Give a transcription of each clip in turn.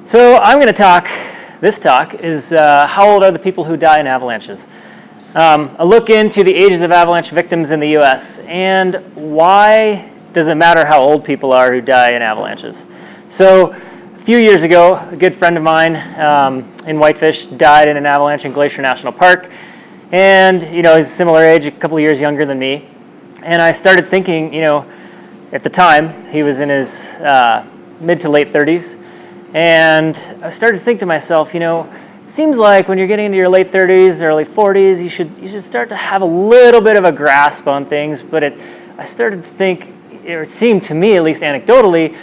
So I'm going to talk, this talk is how old are the people who die in avalanches? A look into the ages of avalanche victims in the U.S. and why does it matter how old people are who die in avalanches? So a few years ago, a good friend of mine in Whitefish died in an avalanche in Glacier National Park. And, he's a similar age, a couple of years younger than me. And I started thinking, at the time, he was in his mid to late 30s. And I started to think to myself, it seems like when you're getting into your late 30s, early 40s, you should start to have a little bit of a grasp on things. But I started to think, it seemed to me, at least anecdotally,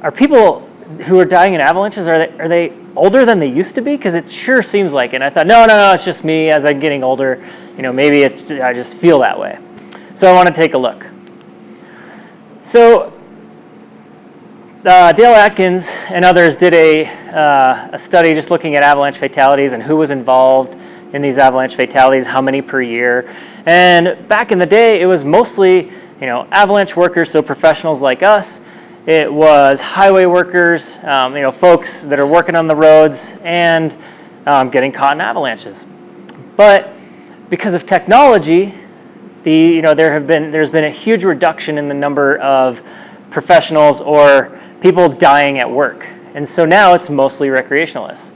are people who are dying in avalanches, are they older than they used to be? Because it sure seems like it. And I thought, no, it's just me as I'm getting older. Maybe I just feel that way. So I want to take a look. So Dale Atkins and others did a study just looking at avalanche fatalities and who was involved in these avalanche fatalities, how many per year. And back in the day, it was mostly, avalanche workers, so professionals like us. It was highway workers, folks that are working on the roads and getting caught in avalanches. But because of technology, there's been a huge reduction in the number of professionals or people dying at work. And so now it's mostly recreationalists.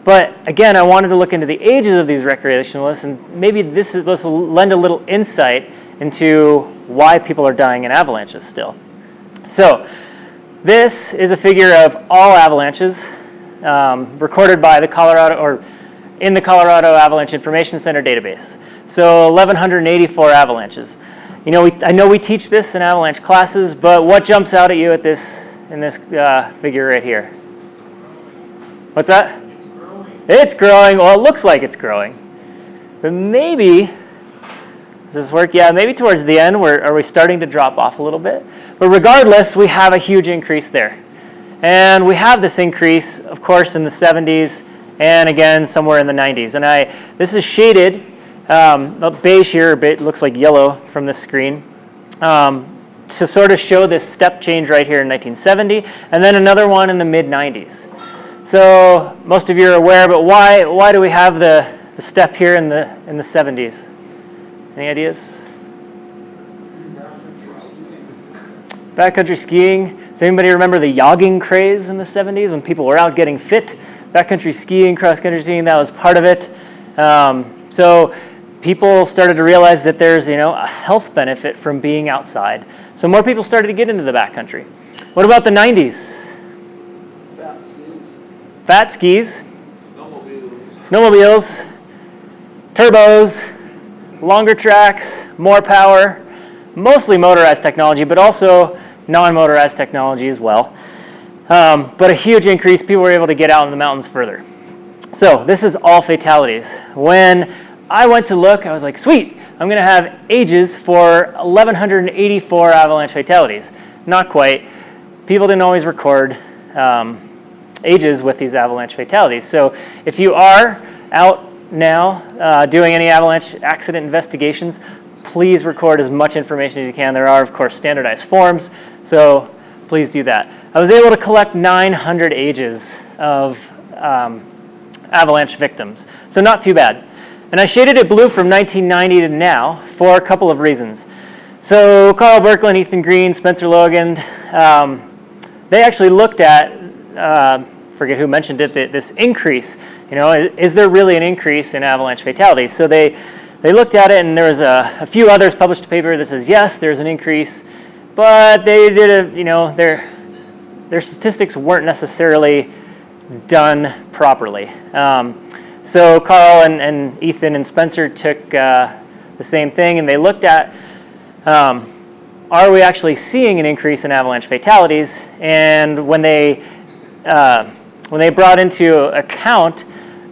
But again, I wanted to look into the ages of these recreationalists, and maybe this will lend a little insight into why people are dying in avalanches still. So this is a figure of all avalanches recorded by in the Colorado Avalanche Information Center database. So 1,184 avalanches. I know we teach this in avalanche classes, but what jumps out at you in this figure right here? What's that? It's growing. Well, it looks like it's growing. But maybe, does this work? Yeah, maybe towards the end, are we starting to drop off a little bit? But regardless, we have a huge increase there. And we have this increase, of course, in the 70s and again, somewhere in the 90s. And this is shaded, beige here, it looks like yellow from this screen, to sort of show this step change right here in 1970, and then another one in the mid-90s. So most of you are aware, but why do we have the step here in the 70s? Any ideas? Backcountry skiing. Does anybody remember the yogging craze in the 70s when people were out getting fit? Backcountry skiing, cross-country skiing, that was part of it. So people started to realize that there's, a health benefit from being outside. So more people started to get into the backcountry. What about the 90s? Fat skis. Snowmobiles. Turbos. Longer tracks. More power. Mostly motorized technology, but also non-motorized technology as well. But a huge increase. People were able to get out in the mountains further. So this is all fatalities. When I went to look, I was like, sweet, I'm going to have ages for 1,184 avalanche fatalities. Not quite. People didn't always record ages with these avalanche fatalities. So if you are out now doing any avalanche accident investigations, please record as much information as you can. There are, of course, standardized forms, so please do that. I was able to collect 900 ages of avalanche victims, so not too bad. And I shaded it blue from 1990 to now for a couple of reasons. So Carl Berkland, Ethan Green, Spencer Logan, they actually looked at, forget who mentioned it, this increase. Is there really an increase in avalanche fatalities? So they looked at it, and there was a few others published a paper that says yes, there's an increase, but they did their statistics weren't necessarily done properly. So Carl and Ethan and Spencer took the same thing, and they looked at are we actually seeing an increase in avalanche fatalities? And when they brought into account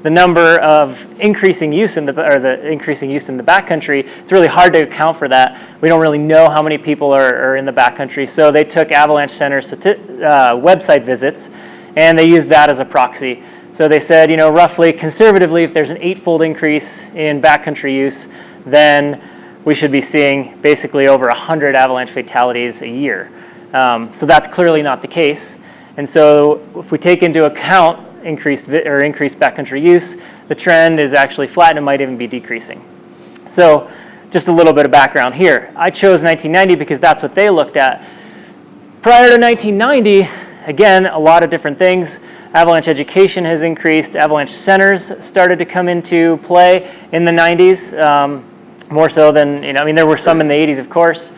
the number of increasing use in the backcountry, it's really hard to account for that. We don't really know how many people are in the backcountry, so they took Avalanche Center website visits, and they used that as a proxy. So they said, roughly, conservatively, if there's an 8-fold increase in backcountry use, then we should be seeing basically over 100 avalanche fatalities a year. So that's clearly not the case. And so if we take into account increased backcountry use, the trend is actually flat and it might even be decreasing. So just a little bit of background here. I chose 1990 because that's what they looked at. Prior to 1990, again, a lot of different things. Avalanche education has increased. Avalanche centers started to come into play in the 90s, more so than, there were some in the 80s, of course,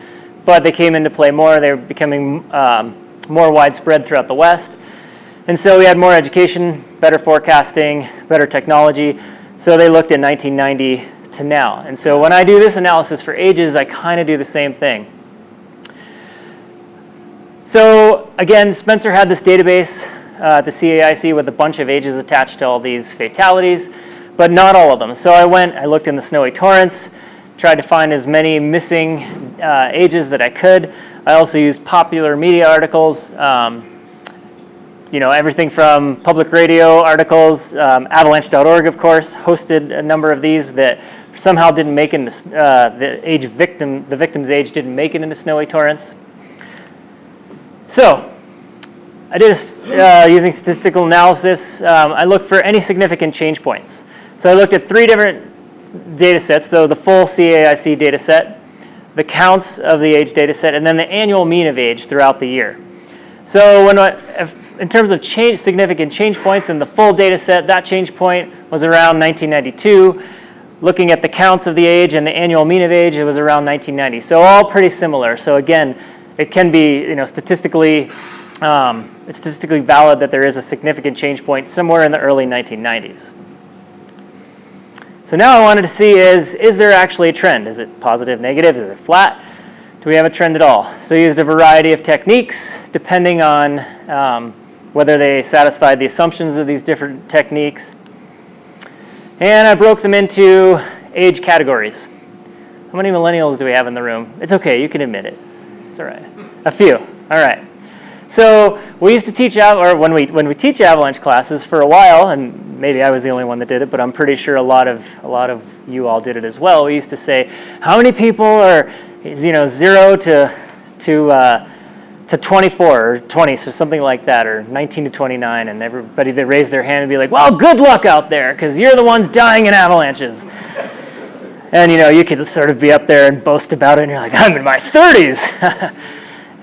but they came into play more. They were becoming more widespread throughout the West. And so we had more education, better forecasting, better technology. So they looked at 1990 to now. And so when I do this analysis for ages, I kind of do the same thing. So again, Spencer had this database at the CAIC with a bunch of ages attached to all these fatalities, but not all of them. So I looked in the snowy torrents, tried to find as many missing ages that I could. I also used popular media articles, everything from public radio articles. Avalanche.org, of course, hosted a number of these that somehow didn't make it into the victim's age didn't make it into snowy torrents. So I did using statistical analysis. I looked for any significant change points. So I looked at 3 different data sets, so the full CAIC data set, the counts of the age data set, and then the annual mean of age throughout the year. So in terms of significant change points in the full data set, that change point was around 1992. Looking at the counts of the age and the annual mean of age, it was around 1990. So all pretty similar. So again, it can be statistically it's statistically valid that there is a significant change point somewhere in the early 1990s. So now I wanted to see is there actually a trend? Is it positive, negative? Is it flat? Do we have a trend at all? So I used a variety of techniques depending on whether they satisfied the assumptions of these different techniques. And I broke them into age categories. How many millennials do we have in the room? It's okay, you can admit it. It's all right. A few. All right. So we used to teach, or when we teach Avalanche classes for a while, and maybe I was the only one that did it, but I'm pretty sure a lot of you all did it as well. We used to say, how many people are 0 to 24 or 20, so something like that, or 19 to 29, and everybody that raised their hand would be like, well, good luck out there, because you're the ones dying in avalanches. And you could sort of be up there and boast about it, and you're like, I'm in my 30s.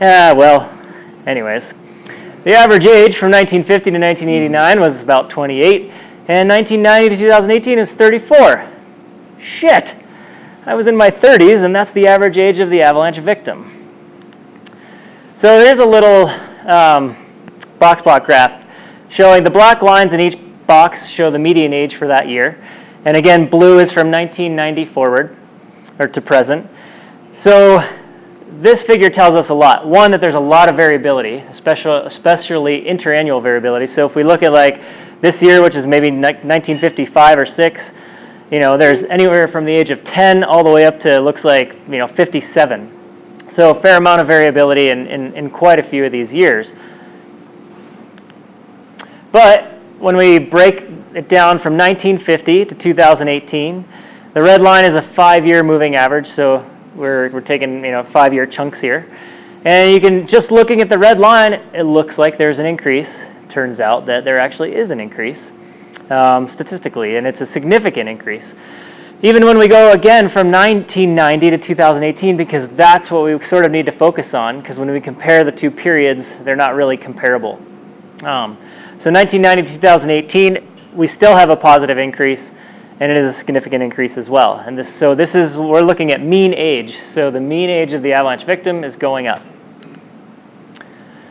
Yeah, well, anyways. The average age from 1950 to 1989 was about 28, and 1990 to 2018 is 34. Shit! I was in my 30s, and that's the average age of the avalanche victim. So there's a little box plot graph showing the black lines in each box show the median age for that year. And again, blue is from 1990 forward, or to present. So this figure tells us a lot. One, that there's a lot of variability, especially interannual variability. So if we look at like this year, which is maybe 1955 or 6, there's anywhere from the age of 10 all the way up to, looks like, 57. So a fair amount of variability in quite a few of these years. But when we break it down from 1950 to 2018, the red line is a 5-year moving average, so we're taking 5-year chunks here. And you can, just looking at the red line, it looks like there's an increase. Turns out that there actually is an increase statistically, and it's a significant increase. Even when we go again from 1990 to 2018, because that's what we sort of need to focus on, because when we compare the two periods, they're not really comparable. So 1990 to 2018, we still have a positive increase, and it is a significant increase as well. And we're looking at mean age. So the mean age of the avalanche victim is going up.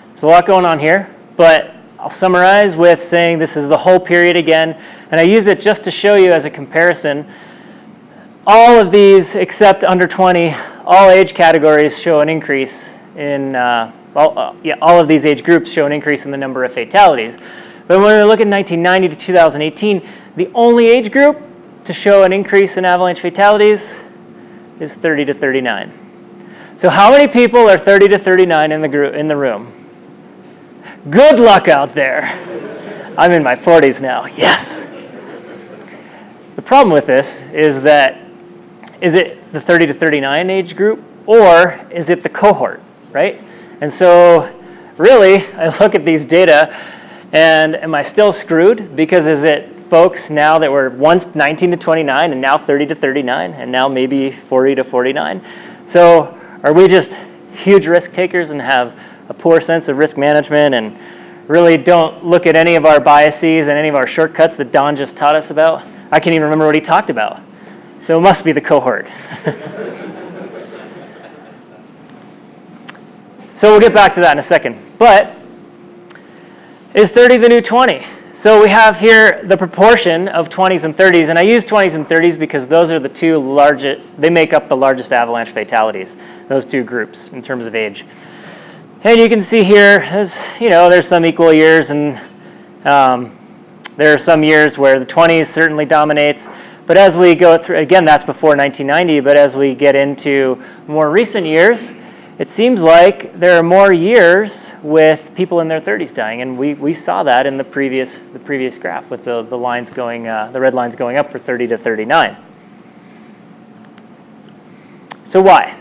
There's a lot going on here, but I'll summarize with saying this is the whole period again, and I use it just to show you as a comparison. All of these, except under 20, all age categories show an increase in, all of these age groups show an increase in the number of fatalities. But when we look at 1990 to 2018, the only age group to show an increase in avalanche fatalities is 30 to 39. So how many people are 30 to 39 in the room? Good luck out there. I'm in my 40s now. Yes. The problem with this is that, is it the 30 to 39 age group, or is it the cohort, right? And so really, I look at these data, and am I still screwed? Because is it folks now that were once 19 to 29 and now 30 to 39 and now maybe 40 to 49? So are we just huge risk takers and have a poor sense of risk management and really don't look at any of our biases and any of our shortcuts that Don just taught us about? I can't even remember what he talked about. So it must be the cohort. So we'll get back to that in a second. But is 30 the new 20? So we have here the proportion of 20s and 30s, and I use 20s and 30s because those are the two largest, they make up the largest avalanche fatalities, those two groups in terms of age. And you can see here, there's some equal years, and there are some years where the 20s certainly dominates. But as we go through, again, that's before 1990, but as we get into more recent years, it seems like there are more years with people in their 30s dying, and we saw that in the previous graph with the lines going, the red lines going up for 30 to 39. So why?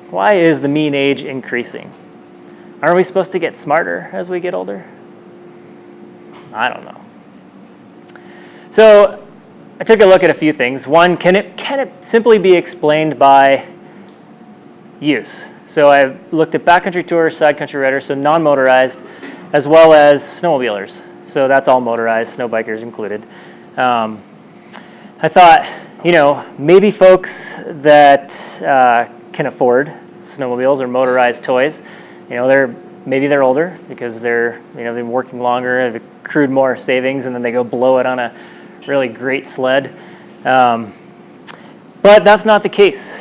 Why is the mean age increasing? Aren't we supposed to get smarter as we get older? I don't know. So I took a look at a few things. One, can it simply be explained by use? So I looked at backcountry tours, side country riders, so non-motorized, as well as snowmobilers. So that's all motorized, snow bikers included. I thought, maybe folks that can afford snowmobiles or motorized toys, maybe they're older because they've been working longer, have accrued more savings, and then they go blow it on a really great sled. But that's not the case.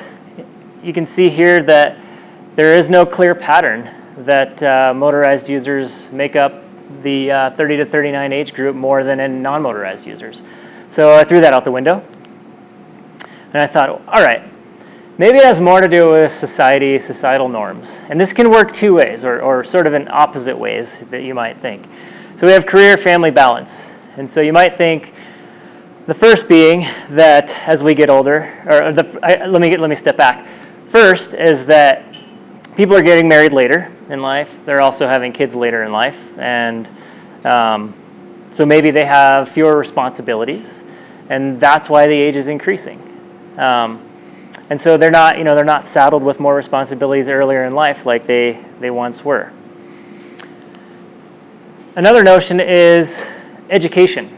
You can see here that there is no clear pattern that motorized users make up the 30 to 39 age group more than in non-motorized users. So I threw that out the window. And I thought, all right, maybe it has more to do with societal norms. And this can work two ways, or sort of in opposite ways that you might think. So we have career-family balance. And so you might think, the first being that as we get older, let me step back. First is that people are getting married later in life. They're also having kids later in life, and so maybe they have fewer responsibilities, and that's why the age is increasing. And so they're not saddled with more responsibilities earlier in life like they once were. Another notion is education,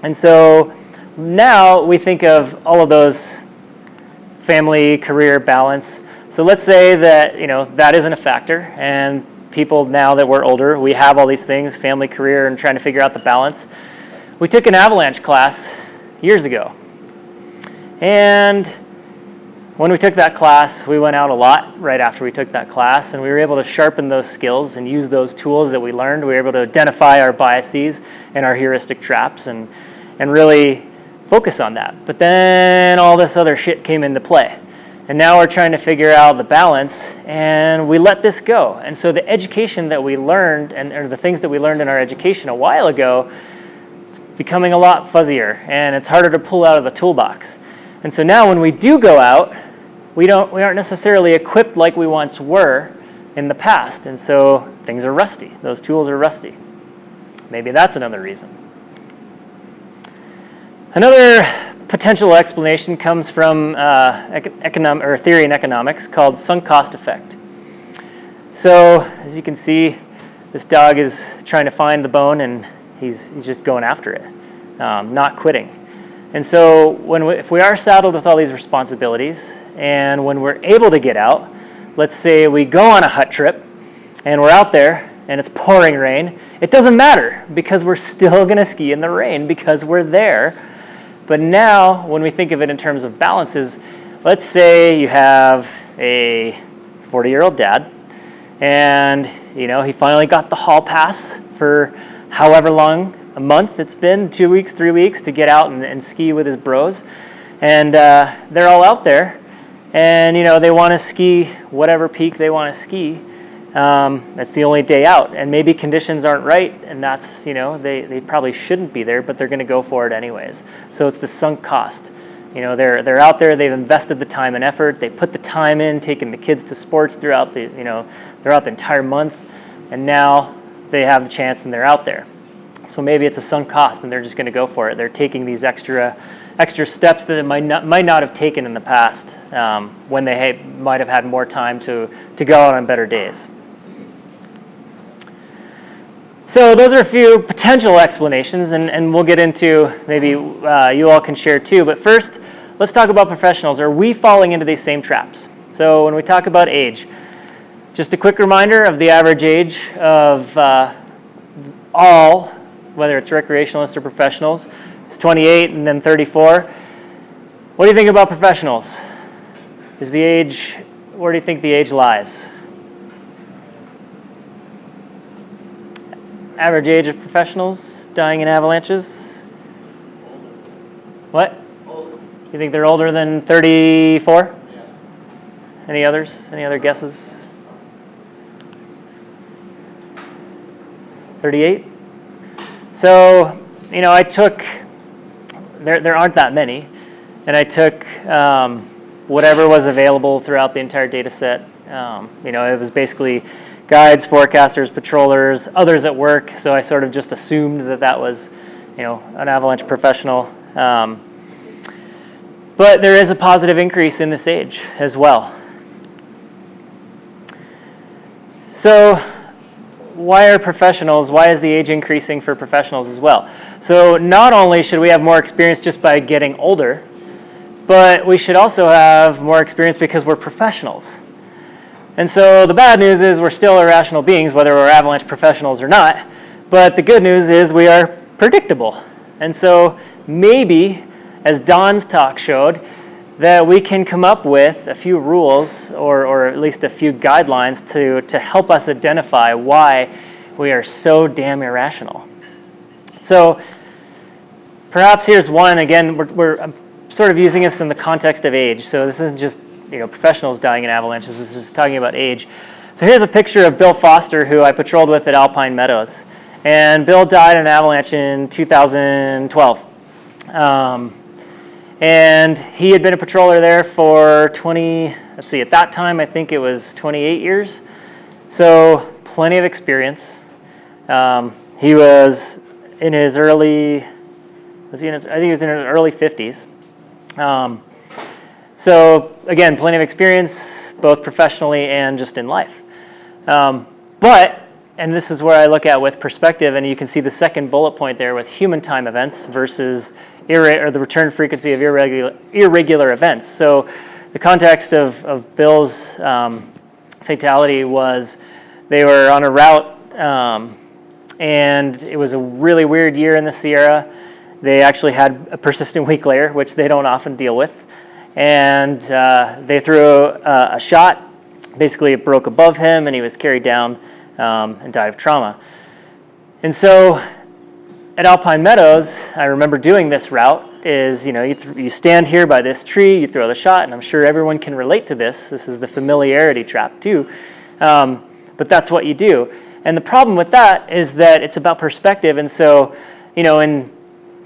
and so now we think of all of those family career balance. So let's say that that isn't a factor, and people now that we're older, we have all these things, family, career, and trying to figure out the balance. We took an avalanche class years ago, and when we took that class, we went out a lot right after we took that class, and we were able to sharpen those skills and use those tools that we learned. We were able to identify our biases and our heuristic traps and really focus on that. But then all this other shit came into play. And now we're trying to figure out the balance, and we let this go. And so the education that we learned, or the things that we learned in our education a while ago, it's becoming a lot fuzzier, and it's harder to pull out of the toolbox. And so now when we do go out, we aren't necessarily equipped like we once were in the past. And so things are rusty. Those tools are rusty. Maybe that's another reason. Another potential explanation comes from theory in economics called sunk cost effect. So as you can see, this dog is trying to find the bone, and he's just going after it, not quitting. And so if we are saddled with all these responsibilities, and when we're able to get out, let's say we go on a hut trip, and we're out there, and it's pouring rain, it doesn't matter because we're still going to ski in the rain because we're there. But now, when we think of it in terms of balances, let's say you have a 40-year-old dad, and he finally got the hall pass for however long, a month it's been, 2 weeks, 3 weeks, to get out and ski with his bros. And they're all out there, and they want to ski whatever peak they want to ski. That's the only day out, and maybe conditions aren't right, and that's they probably shouldn't be there, but they're going to go for it anyways. So it's the sunk cost You know, they're out there, they've invested the time and effort, they put the time in, taking the kids to sports throughout the, throughout the entire month, and now they have the chance and they're out there. So maybe it's a sunk cost and they're just going to go for it. They're taking these extra steps that it might not have taken in the past, when they might have had more time to go out on better days. So those are a few potential explanations, and we'll get into, maybe you all can share too. But first, let's talk about professionals. Are we falling into these same traps? So when we talk about age, just a quick reminder of the average age of all, whether it's recreationalists or professionals, is 28 and then 34. What do you think about professionals? Is the age, where do you think the age lies? Average age of professionals dying in avalanches? What? Older. You think they're older than 34? Yeah. Any others? Any other guesses? 38? So, I took, there aren't that many, and I took whatever was available throughout the entire data set. It was basically guides, forecasters, patrollers, others at work, so I sort of just assumed that was, an avalanche professional. But there is a positive increase in this age as well. So why is the age increasing for professionals as well? So not only should we have more experience just by getting older, but we should also have more experience because we're professionals. And so the bad news is we're still irrational beings, whether we're avalanche professionals or not. But the good news is we are predictable. And so maybe, as Don's talk showed, that we can come up with a few rules or at least a few guidelines to help us identify why we are so damn irrational. So perhaps here's one. Again, I'm sort of using this in the context of age. So this isn't just professionals dying in avalanches. This is talking about age. So here's a picture of Bill Foster, who I patrolled with at Alpine Meadows. And Bill died in an avalanche in 2012. And he had been a patroller there for at that time I think it was 28 years. So plenty of experience. He was in his early 50s. So again, plenty of experience, both professionally and just in life. And this is where I look at with perspective, and you can see the second bullet point there with human time events versus the return frequency of irregular events. So the context of Bill's fatality was they were on a route, and it was a really weird year in the Sierra. They actually had a persistent weak layer, which they don't often deal with. And they threw a shot. Basically, it broke above him, and he was carried down and died of trauma. And so at Alpine Meadows, I remember doing this route is, you stand here by this tree, you throw the shot, and I'm sure everyone can relate to this. This is the familiarity trap too. But that's what you do. And the problem with that is that it's about perspective. And so, in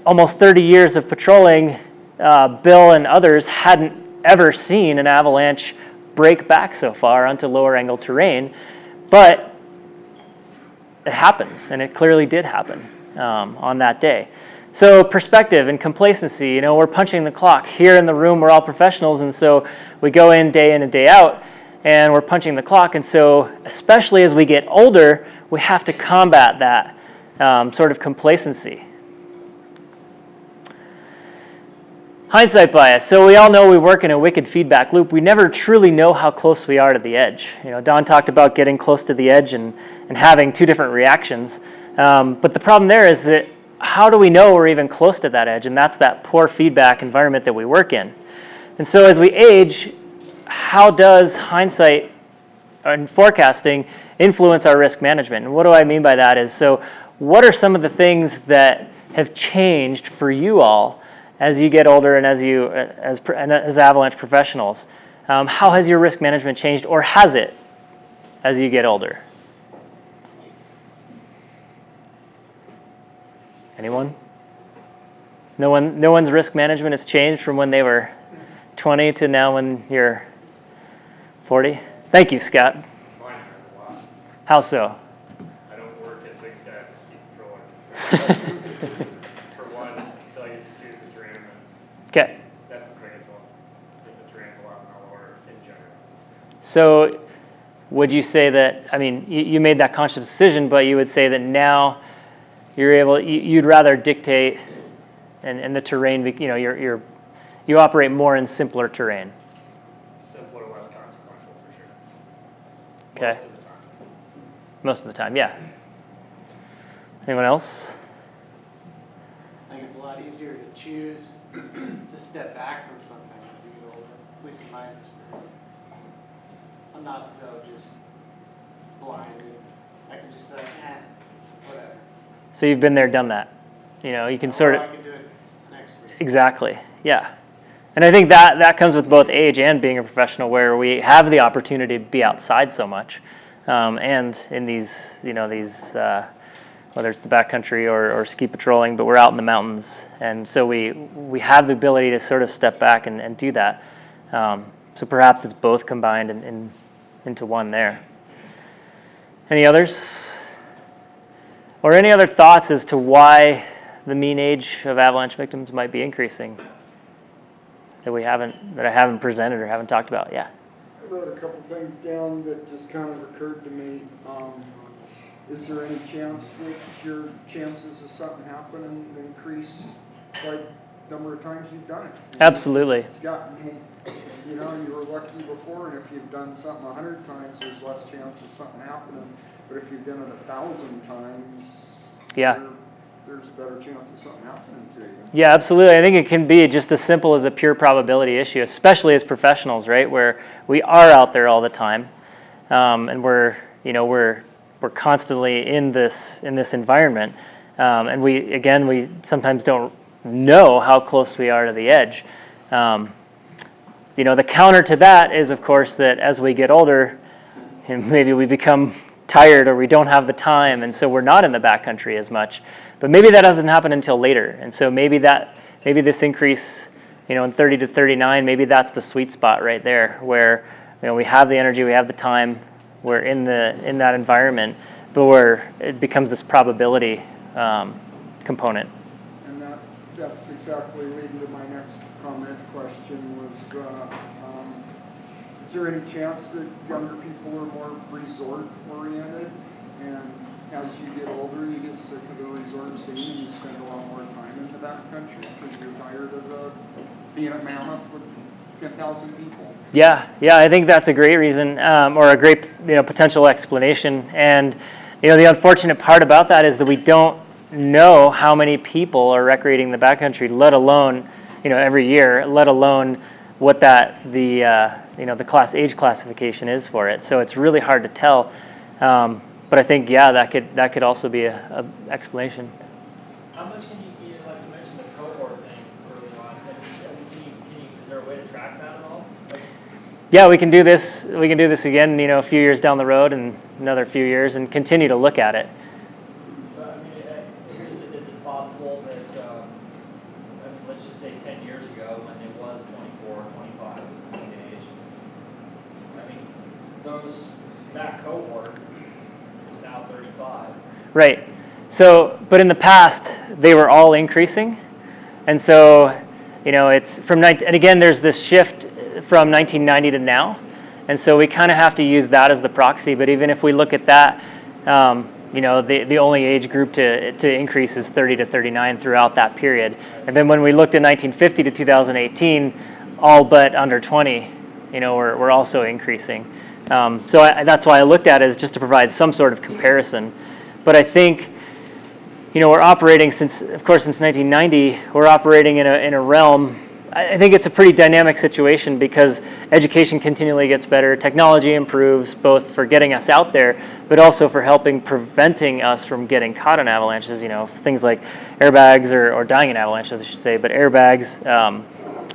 almost 30 years of patrolling, Bill and others hadn't ever seen an avalanche break back so far onto lower angle terrain, but it happens, and it clearly did happen on that day. So perspective and complacency, we're punching the clock. Here in the room, we're all professionals, and so we go in and day out, and we're punching the clock. And so especially as we get older, we have to combat that sort of complacency. Hindsight bias. So we all know we work in a wicked feedback loop. We never truly know how close we are to the edge. Don talked about getting close to the edge and having two different reactions. But the problem there is that how do we know we're even close to that edge? And that's that poor feedback environment that we work in. And so as we age, how does hindsight and forecasting influence our risk management? And what do I mean by that is, so what are some of the things that have changed for you all as you get older and as avalanche professionals? How has your risk management changed, or has it, as you get older? Anyone? No one's risk management has changed from when they were 20 to now when you're 40. Thank you, Scott. Mine have a lot. How so? I don't work at Big Sky as a ski controller. For one, so I get to choose the trim, and Okay. that's the biggest one. The terrain's a lot more in general. So would you say that, I mean, you made that conscious decision, but you would say that now you'd rather dictate and the terrain, you know, you operate more in simpler terrain. Simpler, less consequential for sure. Okay. Most of the time, yeah. Anyone else? I think it's a lot easier to choose to step back from something as you get older, at least in my experience. I'm not so just blinded. I can just be like, whatever. So you've been there, done that. You know, you can sort of. I can do it next week. Exactly, yeah. And I think that comes with both age and being a professional, where we have the opportunity to be outside so much, and in these, you know, whether it's the backcountry or ski patrolling, but we're out in the mountains, and so we have the ability to sort of step back and do that. So perhaps it's both combined into one there. Any others? Or any other thoughts as to why the mean age of avalanche victims might be increasing that I haven't presented or haven't talked about? Yeah. I wrote a couple things down that just kind of occurred to me. Is there any chance that your chances of something happening increase by the number of times you've done it? Absolutely. You know, you were lucky before, and if you've done something 100 times, there's less chance of something happening. But if you've done it 1,000 times, yeah, there's a better chance of something happening to you. Yeah, absolutely. I think it can be just as simple as a pure probability issue, especially as professionals, right? Where we are out there all the time, and we're constantly in this environment, and we sometimes don't know how close we are to the edge. The counter to that is, of course, that as we get older, and maybe we become tired or we don't have the time, and so we're not in the backcountry as much. But maybe that doesn't happen until later, and so maybe this increase, in 30 to 39, maybe that's the sweet spot right there, where we have the energy, we have the time, we're in that environment, but it becomes this probability component. And that's exactly leading to my next comment question was, is there any chance that younger people are more resort oriented, and as you get older you get sick of the resort scene and you spend a lot more time in the backcountry because you're tired of being at Mammoth with 10,000 people? Yeah, I think that's a great reason, or a great potential explanation. And the unfortunate part about that is that we don't know how many people are recreating the backcountry, let alone every year, let alone what the age classification is for it. So it's really hard to tell. But I think that could also be a explanation. How much can you like you mentioned the cohort thing early on? Is there a way to track that at all? Yeah, we can do this. We can do this again, a few years down the road, and another few years, and continue to look at it. Is it possible that, let's just say 10 years ago, when it was 24, 25 was the mean age, that cohort is now 35. Right. So, but in the past, they were all increasing, and so, it's from and again, there's this shift from 1990 to now, and so we kind of have to use that as the proxy. But even if we look at that, the only age group to increase is 30 to 39 throughout that period. And then when we looked at 1950 to 2018, all but under 20, we're also increasing. So that's why I looked at it, as just to provide some sort of comparison. But I think, we're operating since 1990, we're operating in a realm. I think it's a pretty dynamic situation because education continually gets better, technology improves, both for getting us out there, but also for preventing us from getting caught in avalanches. Things like airbags or dying in avalanches, I should say, but airbags,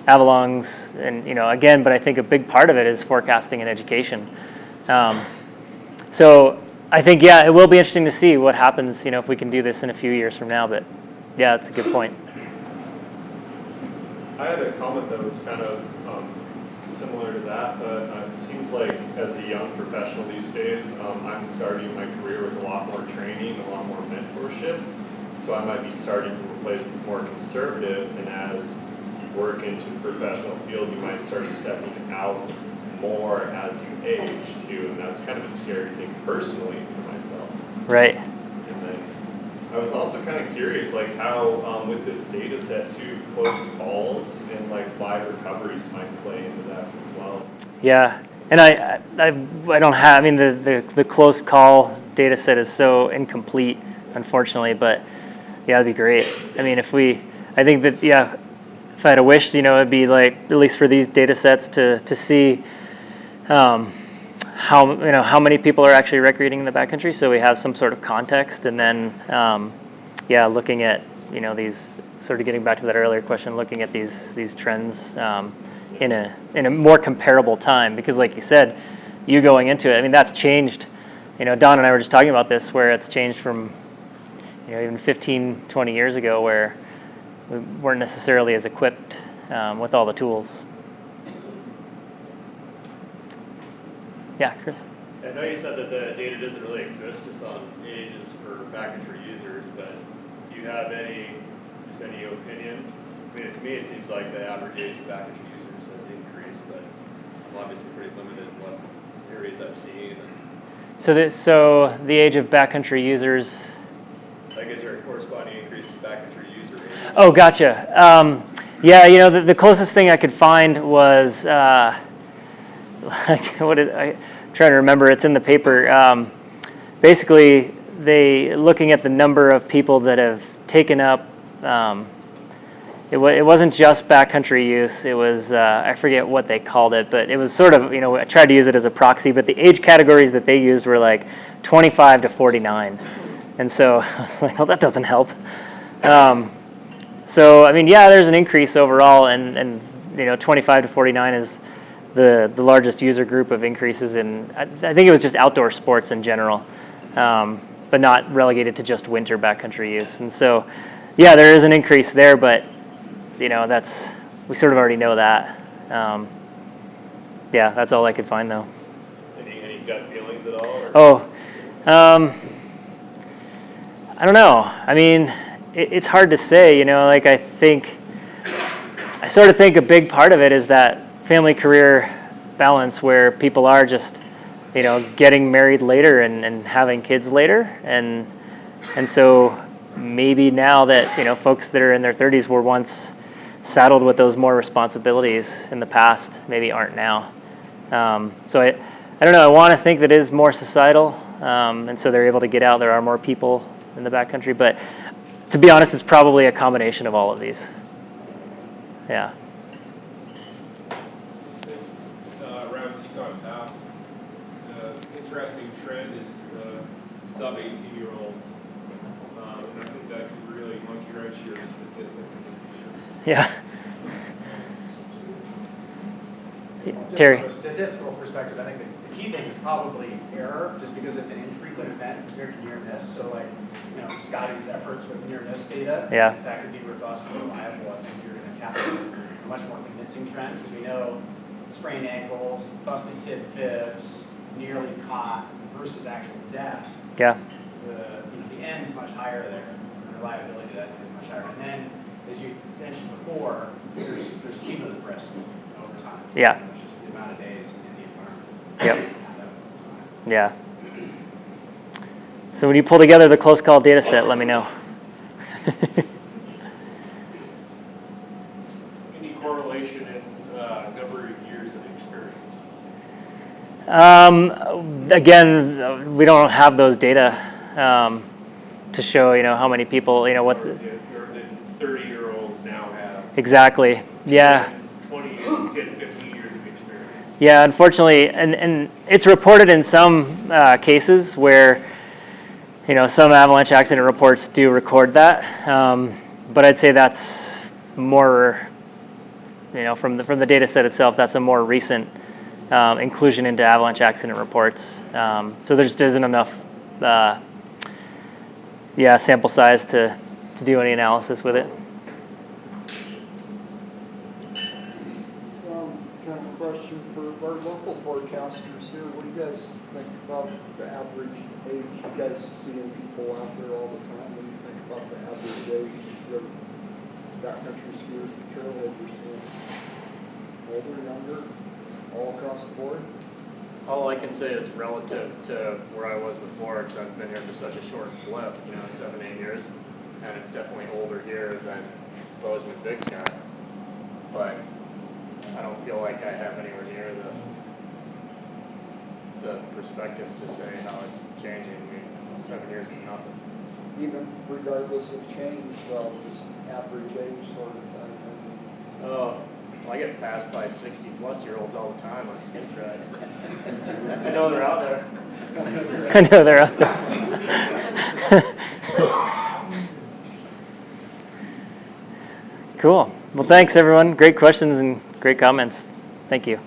avalanches, and again. But I think a big part of it is forecasting and education. So I think it will be interesting to see what happens. If we can do this in a few years from now. But yeah, that's a good point. I had a comment that was kind of similar to that, but it seems like as a young professional these days, I'm starting my career with a lot more training, a lot more mentorship. So I might be starting from a place that's more conservative, and as work into the professional field, you might start stepping out more as you age too, and that's kind of a scary thing personally for myself. Right. And then I was also kind of curious, like how with this data set too, close calls and like live recoveries might play into that as well. Yeah, and I don't have. I mean, the close call data set is so incomplete, unfortunately. But yeah, that'd be great. I mean, I think that if I had a wish, it'd be like at least for these data sets to see how many people are actually recreating in the backcountry, so we have some sort of context, and then looking at these, sort of getting back to that earlier question, looking at these trends in a more comparable time, because like you said, you going into it, I mean that's changed. Don and I were just talking about this, where it's changed from even 15, 20 years ago, where we weren't necessarily as equipped with all the tools. Yeah, Chris? I know you said that the data doesn't really exist just on ages for backcountry users, but do you have any opinion? I mean, to me it seems like the average age of backcountry users has increased, but I'm obviously pretty limited in what areas I've seen. So the age of backcountry users. Like, is there a corresponding increase in backcountry user age? Oh, gotcha. The closest thing I could find was I'm trying to remember. It's in the paper. Basically, looking at the number of people that have taken up. It wasn't just backcountry use. It was I forget what they called it, but it was sort of I tried to use it as a proxy. But the age categories that they used were like 25 to 49, and so I was like, oh, that doesn't help. So I mean, there's an increase overall, and 25 to 49 is the largest user group of increases in. I think it was just outdoor sports in general, but not relegated to just winter backcountry use. And so, there is an increase there, but we sort of already know that. That's all I could find though. Any gut feelings at all? Or? I don't know. I mean, it's hard to say. I sort of think a big part of it is that family-career balance, where people are just, getting married later and having kids later, and so maybe now that folks that are in their 30s were once saddled with those more responsibilities in the past, maybe aren't now. So I don't know. I want to think that it is more societal, and so they're able to get out. There are more people in the backcountry, but to be honest, it's probably a combination of all of these. Yeah. Around Teton Pass, the interesting trend is the sub-18-year-olds, and I think that could really monkey wrench your statistics in the future. Yeah. Just Terry. from a statistical perspective, I think the key thing is probably error, just because it's an infrequent event compared to near miss. So Scotty's efforts with near miss data, in fact, could be robust and reliable. I think you're going to capture a much more convincing trend, because we know sprained ankles, busted tib fibs, nearly caught versus actual death. Yeah. The N is much higher there. The reliability of that is much higher. And then, as you mentioned before, there's cumulative risk over time. Yeah. Which is the amount of days in the environment. Yep. Yeah. So when you pull together the close call data set, let me know. Any correlation in number of years of experience? Again, we don't have those data to show, how many people, what. The 30-year-olds now have. Exactly. Yeah. 10, 15 years of experience. Yeah, unfortunately, and it's reported in some cases where, some avalanche accident reports do record that, but I'd say that's more, from the data set itself, that's a more recent inclusion into avalanche accident reports. So there just isn't enough, sample size to do any analysis with it. guys think about the average age? You guys seeing people out there all the time. When you think about the average age of backcountry skiers, the trailhead you're seeing? Older, younger, all across the board? All I can say is relative to where I was before, because I've been here for such a short blip, 7, 8 years, and it's definitely older here than Bozeman Big Sky. But I don't feel like I have anywhere near the perspective to say how it's changing. I mean, 7 years is nothing. Even regardless of change, well, just average age sort of thing. Oh, well, I get passed by 60-plus-year-olds all the time on skin tracks. I know they're out there. I know they're out there. Cool. Well, thanks, everyone. Great questions and great comments. Thank you.